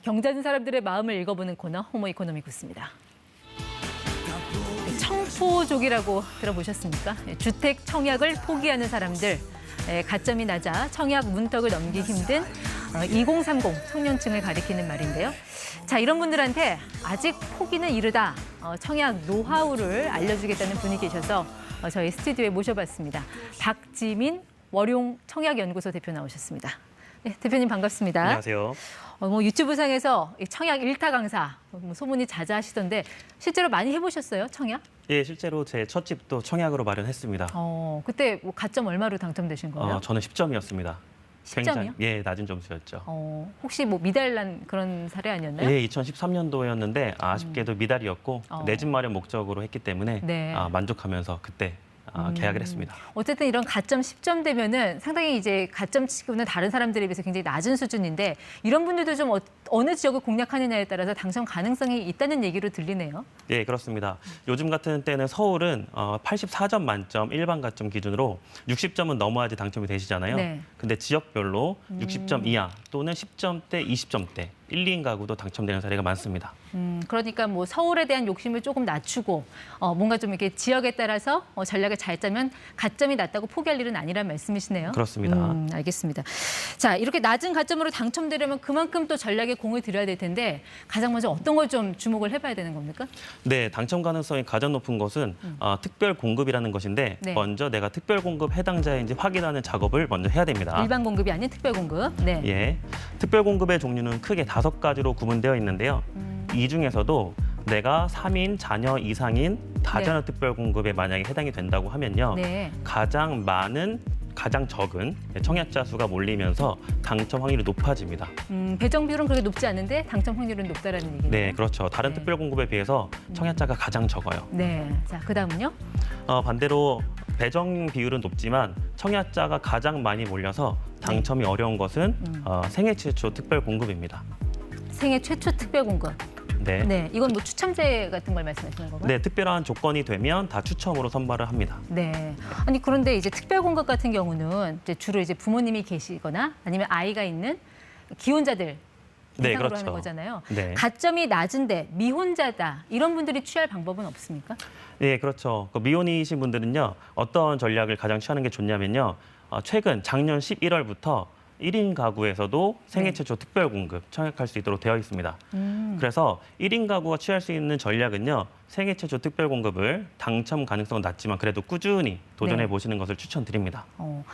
경자진 사람들의 마음을 읽어보는 코너 호모 이코노미쿠스입니다. 청포족이라고 들어보셨습니까? 주택 청약을 포기하는 사람들, 가점이 낮아 청약 문턱을 넘기기 힘든 2030 청년층을 가리키는 말인데요. 자, 이런 분들한테 아직 포기는 이르다 청약 노하우를 알려주겠다는 분이 계셔서 저희 스튜디오에 모셔봤습니다. 박지민 월용 청약연구소 대표 나오셨습니다. 네, 대표님 반갑습니다. 안녕하세요. 유튜브상에서 청약 1타 강사 소문이 자자하시던데 실제로 많이 해보셨어요, 청약? 예, 실제로 제 첫 집도 청약으로 마련했습니다. 그때 가점 얼마로 당첨되신 거예요? 저는 10점이었습니다. 10점이요? 예, 낮은 점수였죠. 혹시 미달난 그런 사례 아니었나요? 예, 2013년도였는데 아쉽게도 미달이었고 내 집 마련 목적으로 했기 때문에 네. 만족하면서 그때 계약을 했습니다. 어쨌든 이런 가점 10점 되면은 상당히 이제 가점 치고는 다른 사람들에 비해서 굉장히 낮은 수준인데 이런 분들도 좀 어느 지역을 공략하느냐에 따라서 당첨 가능성이 있다는 얘기로 들리네요. 예, 그렇습니다. 요즘 같은 때는 서울은 84점 만점 일반 가점 기준으로 60점은 넘어야지 당첨이 되시잖아요. 네. 근데 지역별로 60점 이하 또는 10점대, 20점대 1, 2인 가구도 당첨되는 사례가 많습니다. 그러니까 서울에 대한 욕심을 조금 낮추고 뭔가 좀 이렇게 지역에 따라서 전략을 잘 짜면 가점이 낮다고 포기할 일은 아니란 말씀이시네요. 그렇습니다. 알겠습니다. 자, 이렇게 낮은 가점으로 당첨되려면 그만큼 또 전략에 공을 들여야 될 텐데 가장 먼저 어떤 걸 좀 주목을 해봐야 되는 겁니까? 네, 당첨 가능성이 가장 높은 것은 특별 공급이라는 것인데 네. 먼저 내가 특별 공급 해당자인지 확인하는 작업을 먼저 해야 됩니다. 일반 공급이 아닌 특별 공급. 네. 예, 특별 공급의 종류는 크게 5가지로 구분되어 있는데요. 이 중에서도 내가 3인 자녀 이상인 다자녀 네. 특별 공급에 만약에 해당이 된다고 하면요. 네. 가장 많은 가장 적은 청약자 수가 몰리면서 당첨 확률이 높아집니다. 배정 비율은 그렇게 높지 않은데 당첨 확률은 높다라는 얘기네요. 네, 그렇죠. 다른 네. 특별 공급에 비해서 청약자가 가장 적어요. 네. 자, 그다음은요? 반대로 배정 비율은 높지만 청약자가 가장 많이 몰려서 당첨이 어려운 것은 생애 최초 특별 공급입니다. 생애 최초 특별 공급. 네. 네. 이건 추첨제 같은 걸 말씀하시는 건가요? 네, 특별한 조건이 되면 다 추첨으로 선발을 합니다. 네. 아니 그런데 이제 특별 공급 같은 경우는 이제 주로 이제 부모님이 계시거나 아니면 아이가 있는 기혼자들 네, 대상으로 그렇죠. 하는 거잖아요. 네. 가점이 낮은데 미혼자다 이런 분들이 취할 방법은 없습니까? 네, 그렇죠. 미혼이신 분들은요, 어떤 전략을 가장 취하는 게 좋냐면요. 최근 작년 11월부터 1인 가구에서도 생애 최초 특별 공급 청약할 수 있도록 되어 있습니다. 그래서 1인 가구가 취할 수 있는 전략은요. 생애 최초 특별 공급을 당첨 가능성은 낮지만 그래도 꾸준히 도전해 보시는 것을 추천드립니다.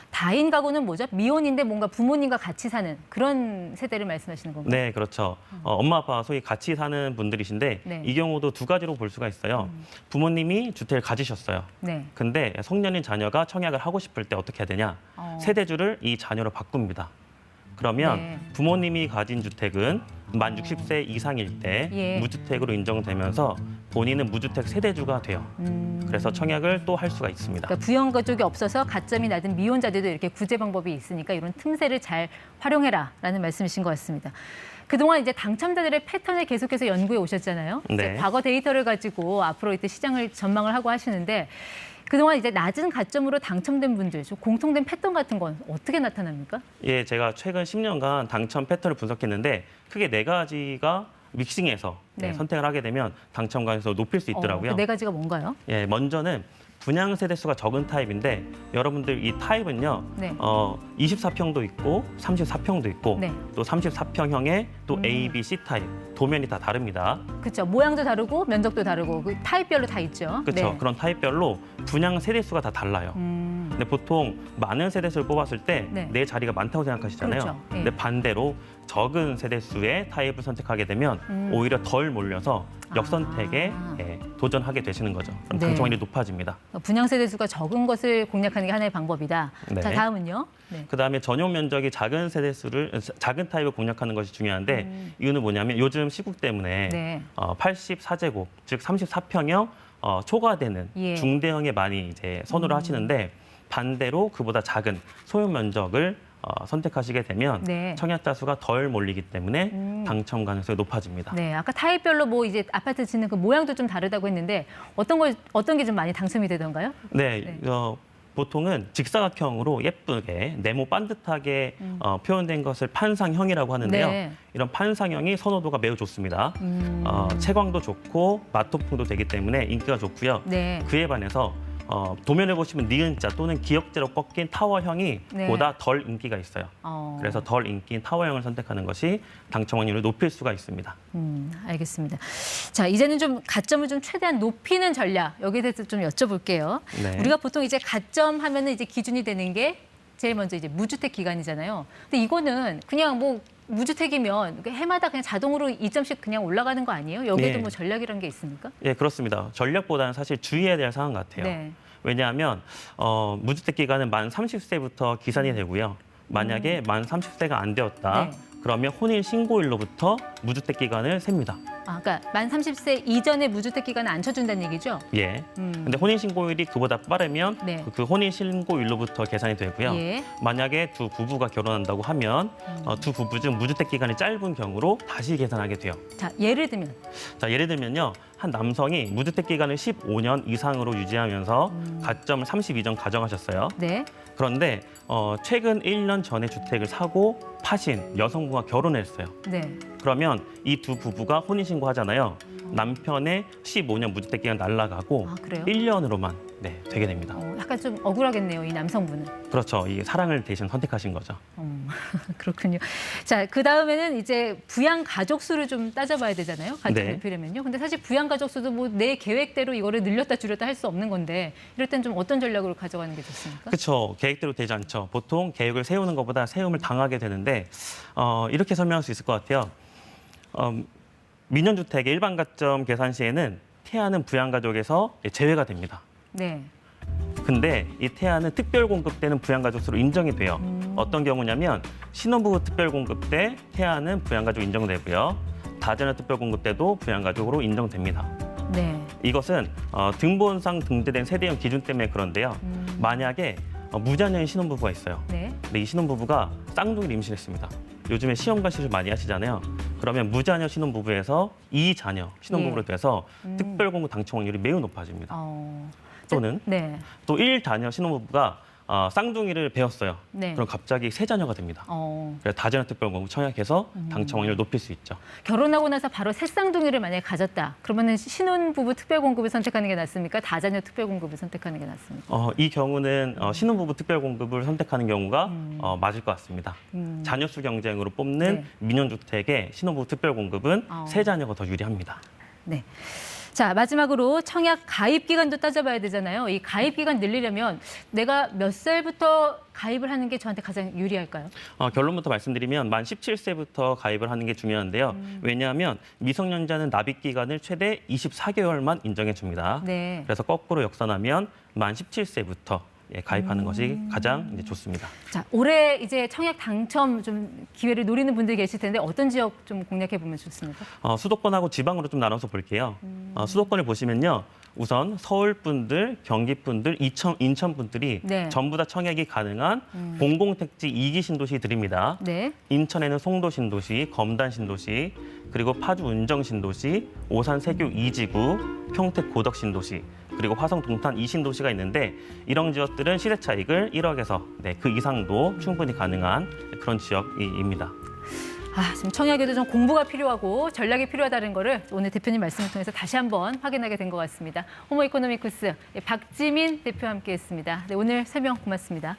다인 가구는 뭐죠? 미혼인데 뭔가 부모님과 같이 사는 그런 세대를 말씀하시는 건가요? 네, 그렇죠. 엄마, 아빠 소위 같이 사는 분들이신데 네. 이 경우도 2가지로 볼 수가 있어요. 부모님이 주택을 가지셨어요. 네. 근데 성년인 자녀가 청약을 하고 싶을 때 어떻게 해야 되냐? 세대주를 이 자녀로 바꿉니다. 그러면 네. 부모님이 가진 주택은 만 60세 이상일 때 예. 무주택으로 인정되면서 본인은 무주택 세대주가 돼요. 그래서 청약을 또 할 수가 있습니다. 그러니까 부양가 쪽이 없어서 가점이 낮은 미혼자들도 이렇게 구제 방법이 있으니까 이런 틈새를 잘 활용해라라는 말씀이신 것 같습니다. 그동안 이제 당첨자들의 패턴을 계속해서 연구해 오셨잖아요. 네. 이제 과거 데이터를 가지고 앞으로 이때 시장을 전망을 하고 하시는데 그동안 이제 낮은 가점으로 당첨된 분들, 좀 공통된 패턴 같은 건 어떻게 나타납니까? 예, 제가 최근 10년간 당첨 패턴을 분석했는데 크게 4가지가 믹싱해서 네. 선택을 하게 되면 당첨 가능성을 높일 수 있더라고요. 그 4가지가 뭔가요? 예, 먼저는 분양 세대 수가 적은 타입인데 여러분들 이 타입은요. 네. 24평도 있고 34평도 있고 네. 또 34평형의 또 A, B, C 타입 도면이 다 다릅니다. 그렇죠. 모양도 다르고 면적도 다르고 그 타입별로 다 있죠. 그렇죠. 네. 그런 타입별로 분양 세대 수가 다 달라요. 근데 보통 많은 세대수를 뽑았을 때 네. 내 자리가 많다고 생각하시잖아요. 그렇죠. 예. 근데 반대로 적은 세대수의 타입을 선택하게 되면 오히려 덜 몰려서 역선택에 도전하게 되시는 거죠. 그럼 네. 당첨률이 높아집니다. 분양 세대 수가 적은 것을 공략하는 게 하나의 방법이다. 네. 자, 다음은요. 네. 그다음에 전용 면적이 작은 작은 타입을 공략하는 것이 중요한데 이유는 뭐냐면 요즘 시국 때문에 네. 84제곱 즉 34평형 초과되는 예. 중대형에 많이 이제 선호를 하시는데 반대로 그보다 작은 소형 면적을 선택하시게 되면 네. 청약자 수가 덜 몰리기 때문에 당첨 가능성이 높아집니다. 네, 아까 타입별로 이제 아파트 짓는 그 모양도 좀 다르다고 했는데 어떤 게 좀 많이 당첨이 되던가요? 네, 보통은 직사각형으로 예쁘게 네모 반듯하게 표현된 것을 판상형이라고 하는데요. 네. 이런 판상형이 선호도가 매우 좋습니다. 채광도 좋고 맛도풍도 되기 때문에 인기가 좋고요. 네. 그에 반해서 도면을 보시면 니은자 또는 기역자로 꺾인 타워형이 네. 보다 덜 인기가 있어요. 그래서 덜 인기인 타워형을 선택하는 것이 당첨 확률을 높일 수가 있습니다. 알겠습니다. 자, 이제는 좀 가점을 좀 최대한 높이는 전략 여기에 대해서 좀 여쭤볼게요. 네. 우리가 보통 이제 가점 하면은 이제 기준이 되는 게 제일 먼저 이제 무주택 기간이잖아요. 근데 이거는 그냥 뭐 무주택이면 해마다 그냥 자동으로 2점씩 그냥 올라가는 거 아니에요? 여기에도 네. 뭐 전략이란 게 있습니까? 예, 그렇습니다. 전략보다는 사실 주의해야 될 상황 같아요. 네. 왜냐하면 무주택 기간은 만 30세부터 기산이 되고요. 만약에 만 30세가 안 되었다. 네. 그러면 혼인 신고일로부터 무주택 기간을 셉니다. 아, 그러니까 만 30세 이전에 무주택 기간을 안 쳐준다는 얘기죠? 예. 근데 혼인 신고일이 그보다 빠르면 네. 그 혼인 신고일로부터 계산이 되고요. 예. 만약에 두 부부가 결혼한다고 하면 두 부부 중 무주택 기간이 짧은 경우로 다시 계산하게 돼요. 자, 예를 들면 자, 예를 들면요. 한 남성이 무주택 기간을 15년 이상으로 유지하면서 가점을 32점 가정하셨어요. 네. 그런데 최근 1년 전에 주택을 사고 파신 여성분과 결혼했어요. 네. 그러면 이 두 부부가 혼인신고 하잖아요. 남편의 15년 무주택 기간 날라가고 아, 그래요? 1년으로만 되게 됩니다. 약간 좀 억울하겠네요, 이 남성분은. 그렇죠. 이 사랑을 대신 선택하신 거죠. 그렇군요. 자, 그 다음에는 이제 부양 가족 수를 좀 따져봐야 되잖아요. 가족 네. 높이려면요. 근데 사실 부양 가족 수도 뭐 내 계획대로 이거를 늘렸다 줄였다 할 수 없는 건데 이럴 땐 좀 어떤 전략으로 가져가는 게 좋습니까? 그렇죠. 계획대로 되지 않죠. 보통 계획을 세우는 것보다 세움을 당하게 되는데 이렇게 설명할 수 있을 것 같아요. 민연주택의 일반 가점 계산 시에는 태아는 부양가족에서 제외가 됩니다. 네. 근데 이 태아는 특별공급 때는 부양가족 수로 인정이 돼요. 어떤 경우냐면 신혼부부 특별공급 때 태아는 부양가족 인정되고요. 다자녀 특별공급 때도 부양가족으로 인정됩니다. 네. 이것은 등본상 등재된 세대형 기준 때문에 그런데요. 만약에 무자녀인 신혼부부가 있어요. 네. 근데 이 신혼부부가 쌍둥이를 임신했습니다. 요즘에 시험관 시술 많이 하시잖아요. 그러면 무자녀 신혼부부에서 2자녀 신혼부부로 예. 돼서 특별공급 당첨 확률이 매우 높아집니다. 또는 네. 또 1자녀 신혼부부가 쌍둥이를 배웠어요. 네. 그럼 갑자기 3자녀가 됩니다. 그래서 다자녀 특별공급 청약해서 당첨 확률을 높일 수 있죠. 결혼하고 나서 바로 새쌍둥이를 만약에 가졌다. 그러면은 신혼부부 특별공급을 선택하는 게 낫습니까? 다자녀 특별공급을 선택하는 게 낫습니까? 이 경우는 신혼부부 특별공급을 선택하는 경우가 맞을 것 같습니다. 자녀수 경쟁으로 뽑는 네. 민연주택의 신혼부부 특별공급은 3자녀가 더 유리합니다. 네. 자, 마지막으로 청약 가입 기간도 따져봐야 되잖아요. 이 가입 기간 늘리려면 내가 몇 살부터 가입을 하는 게 저한테 가장 유리할까요? 결론부터 말씀드리면 만 17세부터 가입을 하는 게 중요한데요. 왜냐하면 미성년자는 납입 기간을 최대 24개월만 인정해 줍니다. 네. 그래서 거꾸로 역산하면 만 17세부터 가입하는 것이 가장 이제 좋습니다. 자, 올해 이제 청약 당첨 좀 기회를 노리는 분들이 계실 텐데 어떤 지역 좀 공략해 보면 좋습니까? 수도권하고 지방으로 좀 나눠서 볼게요. 수도권을 보시면요. 우선 서울 분들, 경기 분들, 인천 분들이 네. 전부 다 청약이 가능한 공공택지 2기 신도시들입니다. 네. 인천에는 송도 신도시, 검단 신도시, 그리고 파주 운정 신도시, 오산 세교 2지구, 평택 고덕 신도시, 그리고 화성 동탄 2신도시가 있는데 이런 지역들은 시세 차익을 1억에서 그 이상도 충분히 가능한 그런 지역입니다. 지금 청약에도 좀 공부가 필요하고 전략이 필요하다는 거를 오늘 대표님 말씀을 통해서 다시 한번 확인하게 된 것 같습니다. 호모 이코노미쿠스 박지민 대표와 함께했습니다. 네, 오늘 설명 고맙습니다.